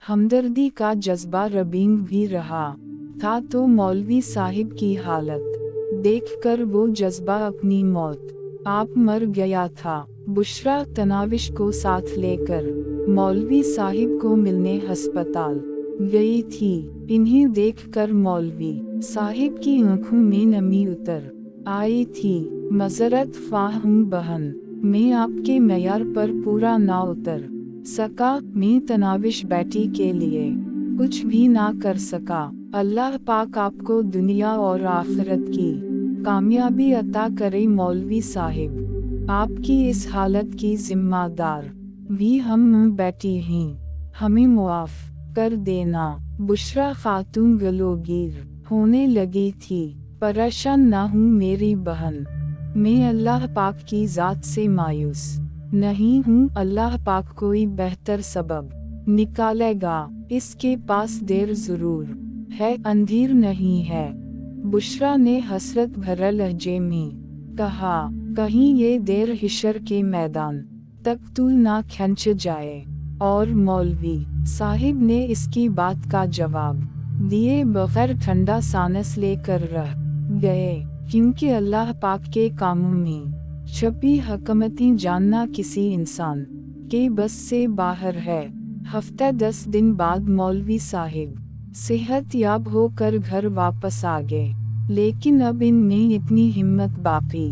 हमदर्दी का जज्बा रबींग भी रहा था तो मौलवी साहिब की हालत देखकर वो जज्बा अपनी मौत आप मर गया था। बुशरा तनाविश को साथ लेकर मौलवी साहिब को मिलने अस्पताल गई थी। इन्हें देखकर मौलवी साहिब की आंखों में नमी उतर आई थी। मज़रत ख्वाह बहन, मैं आपके मेयार पर पूरा ना उतर सका। मैं तनाविश बेटी के लिए कुछ भी ना कर सका। अल्लाह पाक आपको दुनिया और आखिरत की कामयाबी अता करे। मौलवी साहिब, आपकी इस हालत की जिम्मेदार भी हम बेटी हैं, हमें मुआफ कर देना। बुशरा खातून गलोगीर होने लगी थी। परेशान ना हूँ मेरी बहन, मैं अल्लाह पाक की ज़ात से मायूस नहीं हूँ। अल्लाह पाक कोई बेहतर सबब निकालेगा। इसके पास देर ज़रूर है, अंधेर नहीं है। बुशरा ने हसरत भरे लहजे में कहा, कहीं ये देर हिशर के मैदान तक तू ना खिंच जाए। और मौलवी साहिब ने इसकी बात का जवाब दिए बगैर ठंडा सांस लेकर रह गए, क्योंकि अल्लाह पाक के कामों में छपी हकमतें जानना किसी इंसान के बस से बाहर है। हफ्ते 10 दिन बाद मौलवी साहिब सेहत याब होकर घर वापस आ गए, लेकिन अब इनमें इतनी हिम्मत बाकी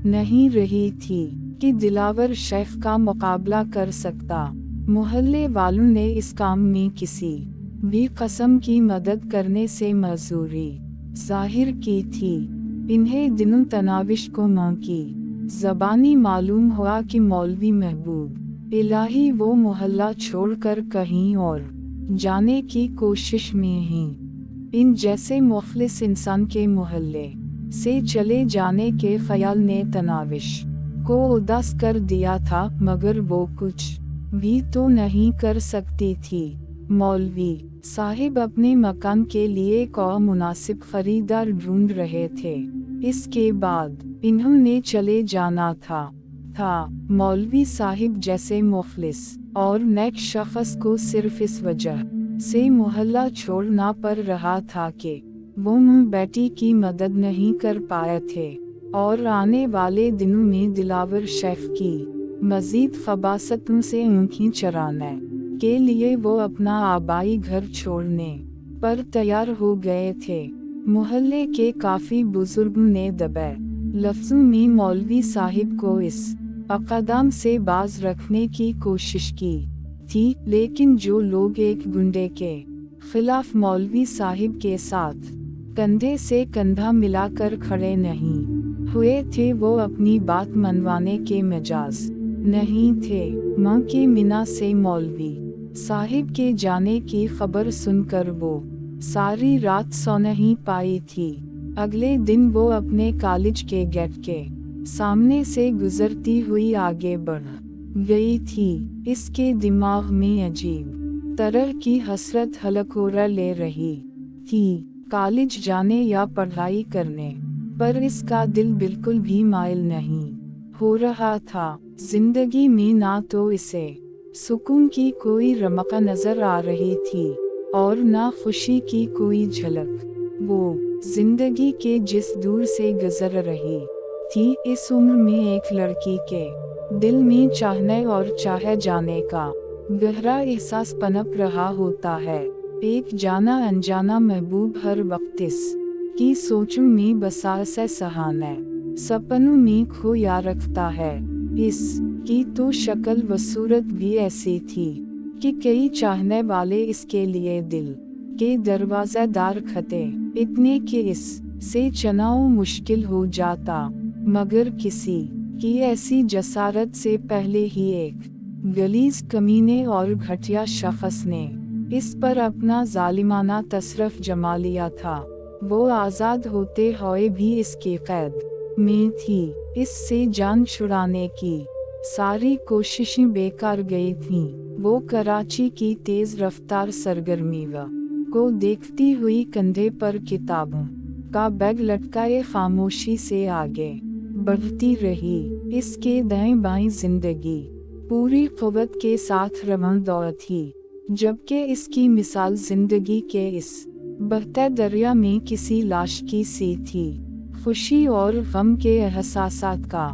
नहीं रही थी कि दिलावर शेख का मुकाबला कर सकता। मोहल्ले वालों ने इस काम में किसी भी किस्म की मदद करने से मंजूरी जाहिर की थी। इन्हें दिनों तनाविश को मां की ज़बानी मालूम हुआ कि मौलवी महबूब इलाही वो मोहल्ला छोड़कर कहीं और जाने की कोशिश में हैं। इन जैसे मुखलिस इंसान के मोहल्ले से चले जाने के ख्याल ने तनाविश को उदास कर दिया था, मगर वो कुछ भी तो नहीं कर सकती थी। मौलवी साहिब अपने मकान के लिए को मुनासिब खरीदार ढूंढ रहे थे। इसके बाद इन्होंने चले जाना था। मौलवी साहिब जैसे मुखलिस और नेक शख्स को सिर्फ इस वजह से मोहल्ला छोड़ना पड़ रहा था कि वो बेटी की मदद नहीं कर पाए थे, और आने वाले दिनों में दिलावर शेख की मजीद खबासतों से आँखें चराने के लिए वो अपना आबाई घर छोड़ने पर तैयार हो गए थे। मोहल्ले के काफी बुजुर्गों ने दबे लफ्जों में मौलवी साहिब को इस अक़दाम से बाज रखने की कोशिश की थी, लेकिन जो लोग एक गुंडे के खिलाफ मौलवी साहिब के साथ कंधे से कंधा मिलाकर खड़े नहीं हुए थे, वो अपनी बात मनवाने के मिजाज नहीं थे। मां के मीना से मौलवी साहिब के जाने की खबर सुनकर वो सारी रात सो नहीं पाई थी। अगले दिन वो अपने कॉलेज के गेट के सामने से गुजरती हुई आगे बढ़ गई थी। इसके दिमाग में अजीब तरह की हसरत हलकोरा ले रही थी। कॉलेज जाने या पढ़ाई करने पर इसका दिल बिल्कुल भी माइल नहीं हो रहा था। जिंदगी में ना तो इसे सुकून की कोई रमक नजर आ रही थी और ना खुशी की कोई झलक। वो जिंदगी के जिस दूर से गुजर रही थी, इस उम्र में एक लड़की के दिल में चाहने और चाहे जाने का गहरा एहसास पनप रहा होता है। एक जाना अनजाना महबूब हर वक्त इस की सोचों में बसा से सहाने सपनों में खोया रखता है। इस की तो शक्ल व सूरत भी ऐसी थी कि कई चाहने वाले इसके लिए दिल के दरवाजे दार खते इतने कि इस से चनाव मुश्किल हो जाता, मगर किसी की ऐसी जसारत से पहले ही एक गलीज कमीने और घटिया शख्स ने इस पर अपना जालिमाना तसरफ जमा लिया था। वो आज़ाद होते हुए भी इसकी कैद में थी। इससे जान छुड़ाने की सारी कोशिशें बेकार गई थीं। वो कराची की तेज रफ्तार सरगर्मी को देखती हुई कंधे पर किताबों का बैग लटकाए खामोशी से आगे बढ़ती रही। इसके दाएं बाएं जिंदगी पूरी क़ुव्वत के साथ रवां दौड़ थी। जबकि इसकी मिसाल जिंदगी के इस बहते दरिया में किसी लाश की सी थी। खुशी और गम के एहसासात का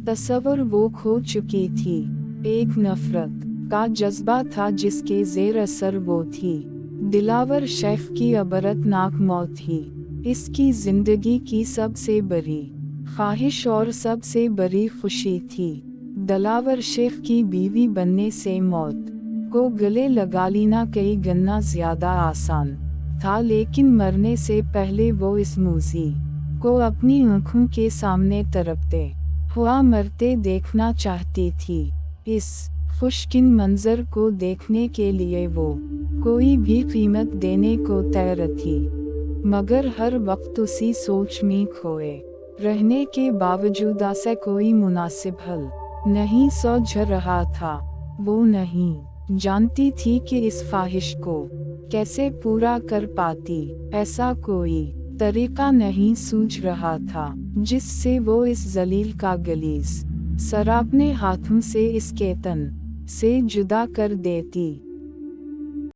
तस्वर वो खो चुकी थी। एक नफरत का जज्बा था जिसके ज़ेर असर वो थी। दिलावर शेफ की अबरतनाक मौत ही इसकी जिंदगी की सबसे बड़ी ख्वाहिश और सबसे बड़ी खुशी थी। दिलावर शेफ की बीवी बनने से मौत को गले लगा लेना कई गुना ज्यादा आसान था, लेकिन मरने से पहले वो इस मूजी को अपनी आँखों के सामने तड़पते हुआ मरते देखना चाहती थी। इस खुशकिन मंजर को देखने के लिए वो कोई भी कीमत देने को तैयार थी, मगर हर वक्त उसी सोच में खोए रहने के बावजूद ऐसा कोई मुनासिब हल नहीं सूझ रहा था। वो नहीं जानती थी कि इस ख्वाहिश को कैसे पूरा कर पाती। ऐसा कोई तरीका नहीं सूझ रहा था जिससे वो इस जलील का गलीज सर अपने हाथों से इसके तन से जुदा कर देती।